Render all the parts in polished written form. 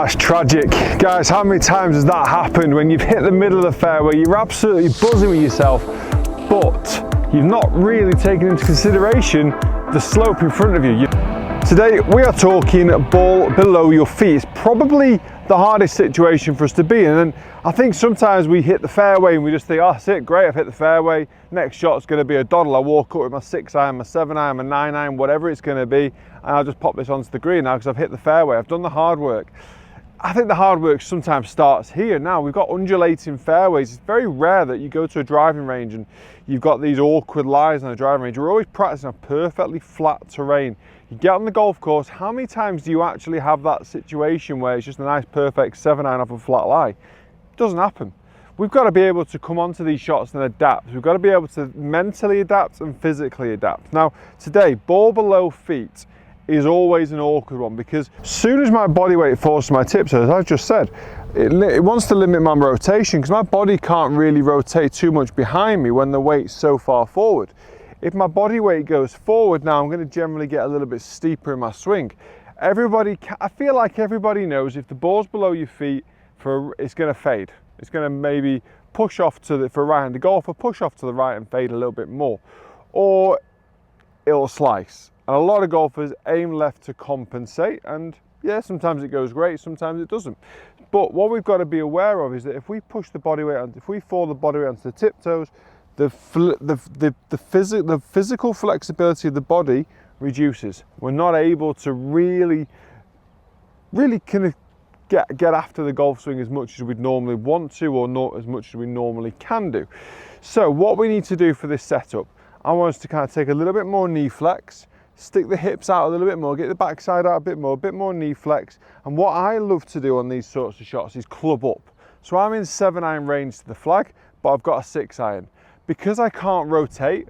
That's tragic. Guys, how many times has that happened when you've hit the middle of the fairway, you're absolutely buzzing with yourself, but you've not really taken into consideration the slope in front of you. Today, we are talking ball below your feet. It's probably the hardest situation for us to be in. And I think sometimes we hit the fairway and we just think, oh, that's it, great, I've hit the fairway. Next shot's gonna be a doddle. I walk up with my 6-iron, my 7-iron, my 9-iron, whatever it's gonna be, and I'll just pop this onto the green now because I've hit the fairway. I've done the hard work. I think the hard work sometimes starts here. Now, we've got undulating fairways. It's very rare that you go to a driving range and you've got these awkward lies on the driving range. We're always practicing on perfectly flat terrain. You get on the golf course, how many times do you actually have that situation where it's just a nice perfect 7-iron off a flat lie? It doesn't happen. We've got to be able to come onto these shots and adapt. We've got to be able to mentally adapt and physically adapt. Now, today, ball below feet is always an awkward one because as soon as my body weight falls to my tips, as I've just said, it wants to limit my rotation because my body can't really rotate too much behind me when the weight's so far forward. If my body weight goes forward now, I'm going to generally get a little bit steeper in my swing. I feel like everybody knows if the ball's below your feet, it's going to fade. It's going to maybe push off for right-handed golfer, push off to the right and fade a little bit more. Or it'll slice. And a lot of golfers aim left to compensate, and yeah, sometimes it goes great, sometimes it doesn't. But what we've got to be aware of is that if we push the body weight if we fall the body weight onto the tiptoes, the physical flexibility of the body reduces. We're not able to really kind of get after the golf swing as much as we'd normally want to, or not as much as we normally can do. So what we need to do for this setup, I want us to kind of take a little bit more knee flex, stick the hips out a little bit more, get the backside out a bit more knee flex. And what I love to do on these sorts of shots is club up. So I'm in 7-iron range to the flag, but I've got a 6-iron. Because I can't rotate,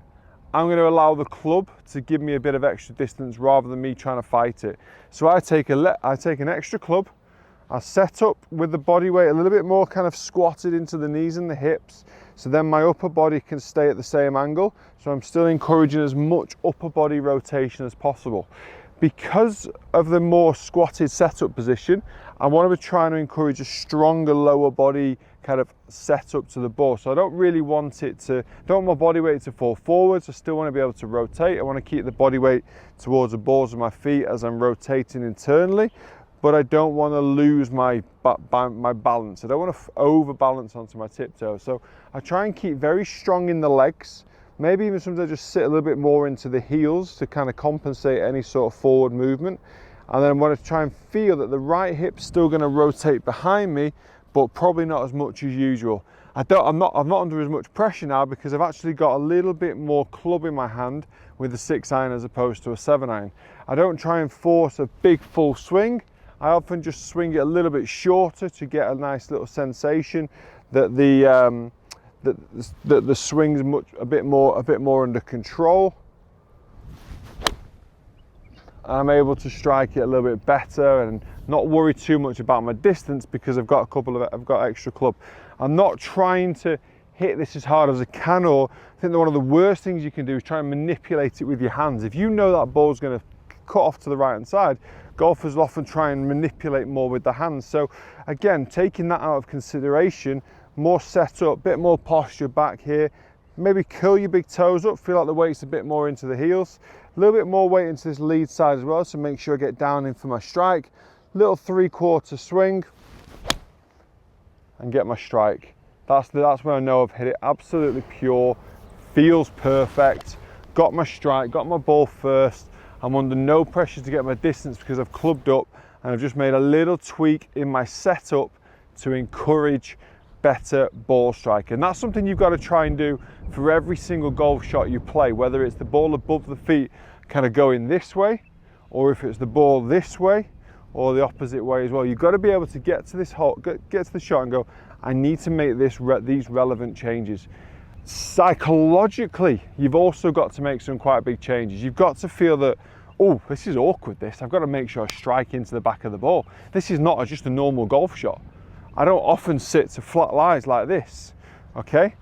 I'm going to allow the club to give me a bit of extra distance rather than me trying to fight it. So I take an extra club, I set up with the body weight a little bit more kind of squatted into the knees and the hips, so then my upper body can stay at the same angle. So I'm still encouraging as much upper body rotation as possible. Because of the more squatted setup position, I want to be trying to encourage a stronger lower body kind of setup to the ball. So I don't really want my body weight to fall forwards. I still want to be able to rotate. I want to keep the body weight towards the balls of my feet as I'm rotating internally, but I don't want to lose my balance. I don't want to overbalance onto my tiptoes. So I try and keep very strong in the legs. Maybe even sometimes I just sit a little bit more into the heels to kind of compensate any sort of forward movement. And then I want to try and feel that the right hip's still going to rotate behind me, but probably not as much as usual. I'm not under as much pressure now because I've actually got a little bit more club in my hand with the 6-iron as opposed to a 7-iron. I don't try and force a big full swing. I often just swing it a little bit shorter to get a nice little sensation that the swing's a bit more under control. I'm able to strike it a little bit better and not worry too much about my distance because I've got extra club. I'm not trying to hit this as hard as I can, or I think that one of the worst things you can do is try and manipulate it with your hands. If you know that ball's going to cut off to the right hand side, golfers will often try and manipulate more with the hands. So again, taking that out of consideration, more setup, bit more posture back here, maybe curl your big toes up, feel like the weight's a bit more into the heels, a little bit more weight into this lead side as well, so make sure I get down in for my strike, little 3/4 swing and get my strike. That's when I know I've hit it absolutely pure, feels perfect, got my strike, got my ball first. I'm under no pressure to get my distance because I've clubbed up and I've just made a little tweak in my setup to encourage better ball strike. And that's something you've got to try and do for every single golf shot you play, whether it's the ball above the feet kind of going this way, or if it's the ball this way, or the opposite way as well. You've got to be able to get to this hole, get to the shot and go, I need to make these relevant changes. Psychologically, you've also got to make some quite big changes. You've got to feel that, oh, this is awkward, I've got to make sure I strike into the back of the ball. This is not just a normal golf shot. I don't often sit to flat lies like this, okay?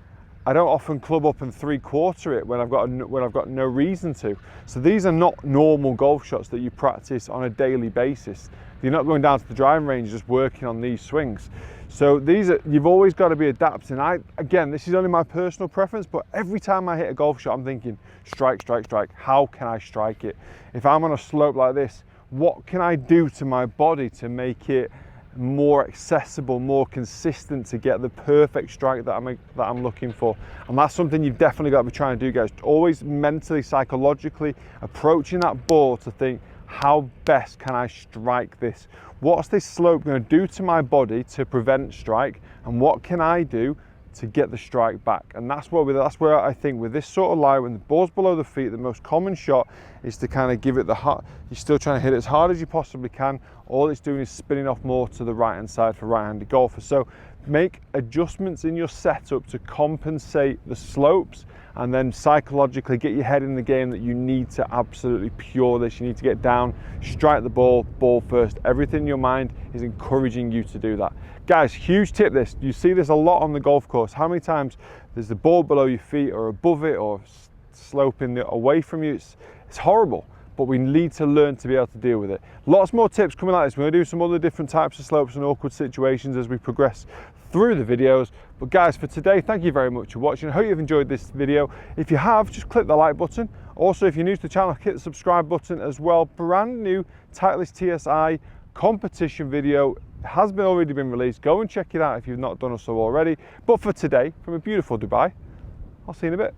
I don't often club up and 3/4 it when I've got no reason to. So these are not normal golf shots that you practice on a daily basis. You're not going down to the driving range just working on these swings. So you've always got to be adapting. Again, this is only my personal preference, but every time I hit a golf shot, I'm thinking, strike, strike, strike. How can I strike it? If I'm on a slope like this, what can I do to my body to make it more accessible, more consistent, to get the perfect strike that I'm looking for? And that's something you've definitely got to be trying to do, guys. Always mentally, psychologically approaching that ball to think, how best can I strike this? What's this slope going to do to my body to prevent strike, and what can I do to get the strike back? And that's where I think with this sort of lie, when the ball's below the feet, the most common shot is to kind of give it the hard. You're still trying to hit it as hard as you possibly can. All it's doing is spinning off more to the right hand side for right-handed golfers. So make adjustments in your setup to compensate the slopes, and then psychologically get your head in the game that you need to absolutely pure this. You need to get down, strike the ball first. Everything in your mind is encouraging you to do that. Guys, huge tip this. You see this a lot on the golf course. How many times there's the ball below your feet or above it or sloping away from you? It's horrible, but we need to learn to be able to deal with it. Lots more tips coming like this. We're going to do some other different types of slopes and awkward situations as we progress through the videos. But guys, for today, thank you very much for watching. I hope you've enjoyed this video. If you have, just click the like button. Also, if you're new to the channel, hit the subscribe button as well. Brand new Titleist TSI competition video has already been released. Go and check it out if you've not done so already. But for today, from a beautiful Dubai, I'll see you in a bit.